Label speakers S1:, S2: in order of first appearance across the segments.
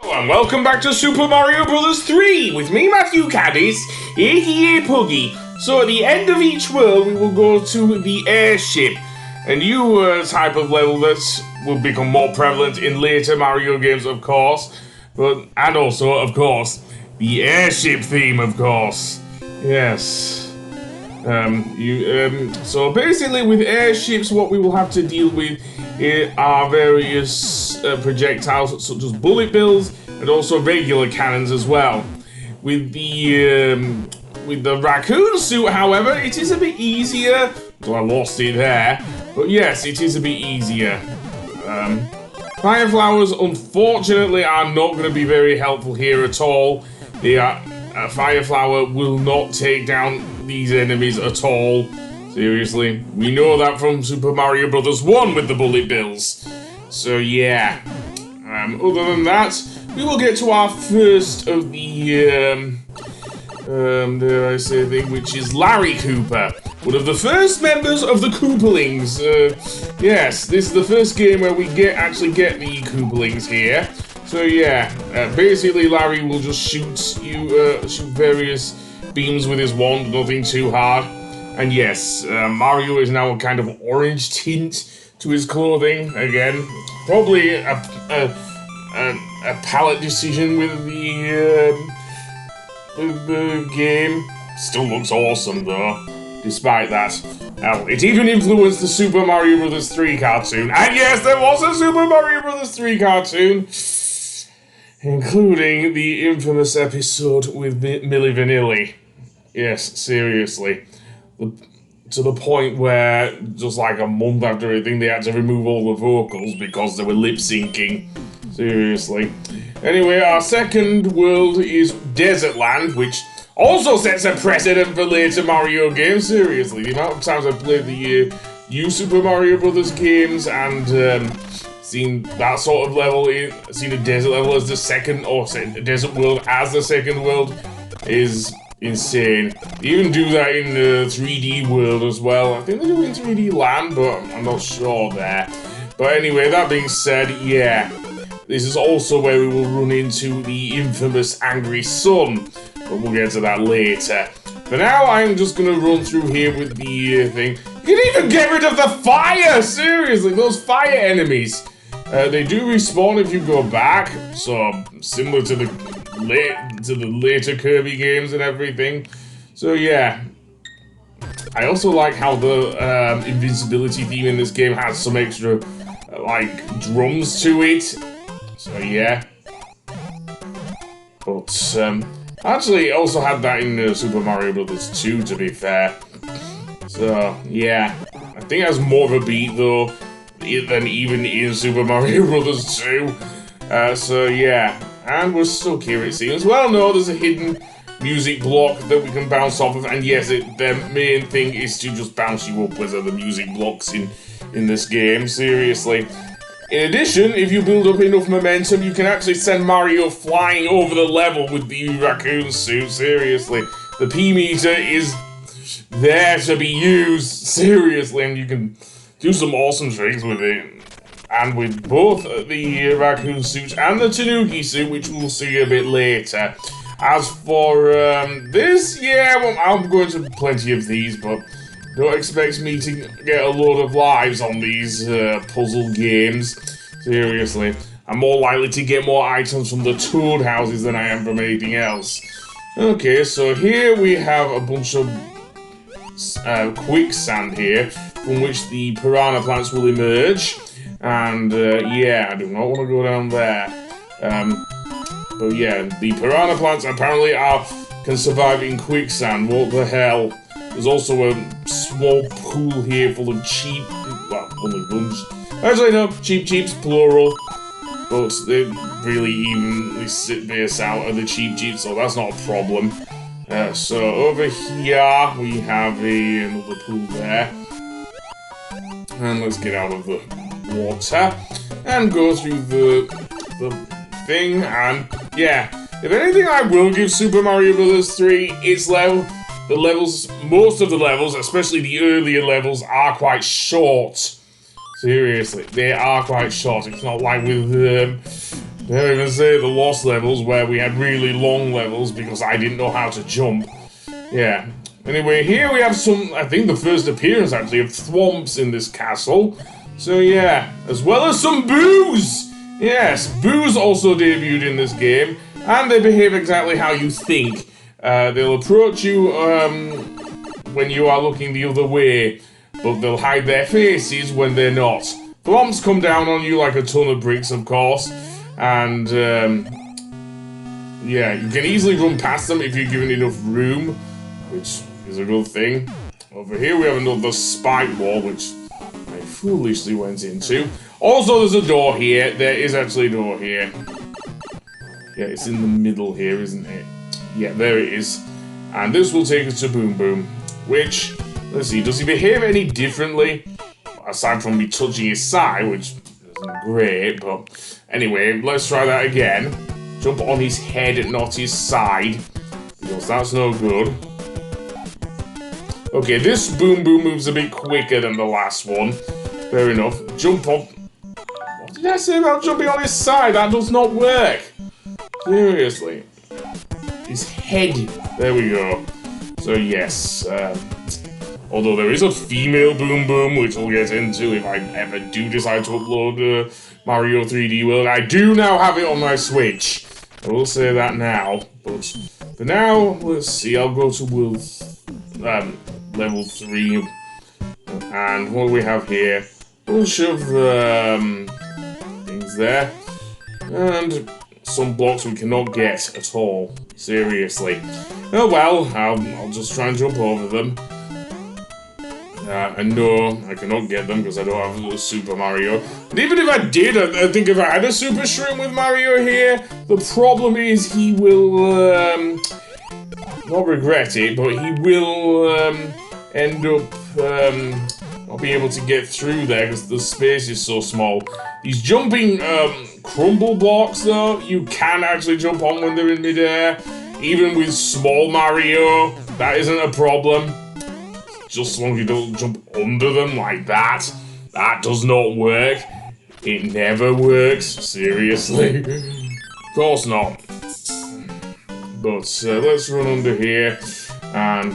S1: And welcome back to Super Mario Bros. 3 with me, Matthew Caddis, aka Puggy. So at the end of each world, we will go to the airship, a new type of level that will become more prevalent in later Mario games, of course. And also, of course, the airship theme, of course. Yes. So basically, with airships, what we will have to deal with are various projectiles, such as bullet bills, and also regular cannons as well. With the raccoon suit, however, it is a bit easier. So I lost it there, but yes, it is a bit easier. Fire flowers, unfortunately, are not going to be very helpful here at all. Fire flower will not take down these enemies at all. Seriously, we know that from Super Mario Bros. 1 with the bullet bills. So yeah. Other than that, we will get to our first of the dare I say thing, which is Larry Koopa, one of the first members of the Koopalings. Yes, this is the first game where we actually get the Koopalings here. So yeah, basically Larry will just shoot various beams with his wand, nothing too hard. And yes, Mario is now a kind of orange tint to his clothing again. Probably a palette decision with the game. Still looks awesome though, despite that. It even influenced the Super Mario Bros. 3 cartoon. And yes, there was a Super Mario Bros. 3 cartoon, including the infamous episode with Milli Vanilli. Yes, seriously. To the point where, just like a month after everything, they had to remove all the vocals because they were lip-syncing. Seriously. Anyway, our second world is Desert Land, which also sets a precedent for later Mario games. Seriously, the amount of times I've played the new Super Mario Bros. Games and seen that sort of level, seen a desert level as the second, or a desert world as the second world, is insane. They even do that in the 3D world as well. I think they do it in 3D Land, but I'm not sure there. But anyway, that being said, yeah, this is also where we will run into the infamous Angry Sun, but we'll get to that later. For now, I'm just gonna run through here with the thing. You can even get rid of the fire! Seriously, those fire enemies. They do respawn if you go back, so similar to the later Kirby games and everything. So yeah, I also like how the invincibility theme in this game has some extra like drums to it. So yeah, but actually also had that in Super Mario Bros. 2, to be fair. So yeah, I think it has more of a beat though than even in Super Mario Bros. 2. So yeah. And we're stuck here, it seems. Well, no, there's a hidden music block that we can bounce off of, and yes, their main thing is to just bounce you upwards of the music blocks in this game, seriously. In addition, if you build up enough momentum, you can actually send Mario flying over the level with the raccoon suit, seriously. The P-meter is there to be used, seriously, and you can do some awesome tricks with it. And with both the raccoon suit and the Tanuki suit, which we'll see a bit later. As for this, yeah, well, I'm going to plenty of these, but don't expect me to get a load of lives on these puzzle games. Seriously, I'm more likely to get more items from the Toad houses than I am from anything else. Okay, so here we have a bunch of quicksand here, from which the piranha plants will emerge. And yeah, I do not want to go down there. But yeah, the piranha plants apparently can survive in quicksand. What the hell? There's also a small pool here full of cheap, well, only bunch. Actually, no, cheeps, plural. But they really evenly base out of the cheap, so that's not a problem. So over here we have another pool there. And let's get out of the water and go through the thing. And yeah, if anything, I will give Super Mario Bros. 3 its level. Most of the levels, especially the earlier levels, are quite short. Seriously, they are quite short. It's not like with They even say the lost levels where we had really long levels because I didn't know how to jump. Yeah. Anyway, here we have some, I think the first appearance actually of thwomps in this castle. So yeah, as well as some boos! Yes, boos also debuted in this game, and they behave exactly how you think. They'll approach you when you are looking the other way, but they'll hide their faces when they're not. Thwomps come down on you like a ton of bricks, of course, and yeah, you can easily run past them if you're given enough room, which is a good thing. Over here we have another spike wall, which I foolishly went into. Also, there's a door here. There is actually a door here. Yeah, it's in the middle here, isn't it? Yeah, there it is. And this will take us to Boom Boom, which, let's see, does he behave any differently? Aside from me touching his side, which isn't great, but anyway, let's try that again. Jump on his head, not his side, because that's no good. Okay, this Boom Boom moves a bit quicker than the last one. Fair enough. Jump on... What did I say about jumping on his side? That does not work. Seriously. His head. There we go. So yes, although there is a female Boom Boom, which we'll get into if I ever do decide to upload Mario 3D World. I do now have it on my Switch. I will say that now. But for now, let's see. I'll go to World... level 3, and what do we have here? A bunch of things there, and some blocks we cannot get at all. Seriously. Oh well, I'll just try and jump over them. And no, I cannot get them because I don't have a Super Mario. And even if I did, I think if I had a Super Shroom with Mario here, the problem is he will not regret it, but he will end up not being able to get through there because the space is so small. These jumping crumble blocks, though, you can actually jump on when they're in midair. Even with small Mario, that isn't a problem. Just as long as you don't jump under them like that. That does not work. It never works. Seriously. Of course not. But let's run under here, and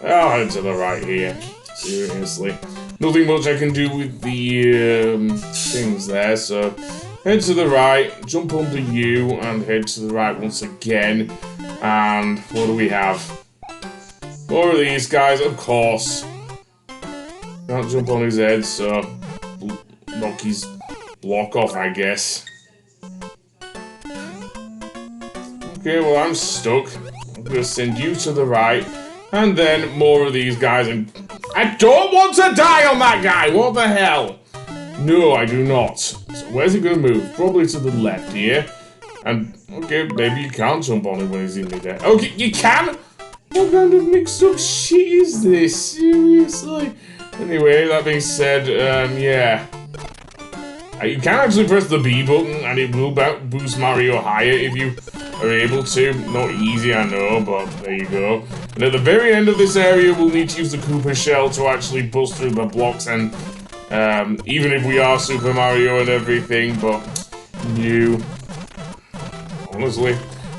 S1: I'll head to the right here. Seriously. Nothing much I can do with the things there, so head to the right, jump under you, and head to the right once again. And what do we have? More of these guys, of course. Can't jump on his head, so knock his block off, I guess. Okay, well, I'm stuck. I'm gonna send you to the right, and then more of these guys, and I don't want to die on that guy! What the hell? No, I do not. So where's he gonna move? Probably to the left here. And, okay, maybe you can't jump on him when he's in midair. Okay, you can? What kind of mixed up shit is this? Seriously? Anyway, that being said, yeah. You can actually press the B button and it will boost Mario higher if you are able to. Not easy, I know, but there you go. And at the very end of this area, we'll need to use the Koopa shell to actually bust through the blocks, and even if we are Super Mario and everything, but you... Honestly,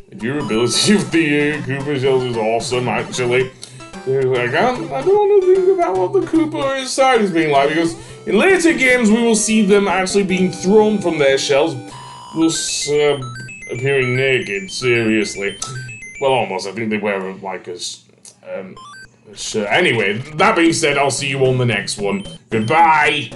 S1: the durability of the Koopa shells is awesome, actually. Like, I don't want to think about what the Koopa inside is being like, because in later games we will see them actually being thrown from their shells, thus appearing naked, seriously. Well, almost. I think they wear like a shirt. Anyway, that being said, I'll see you on the next one. Goodbye!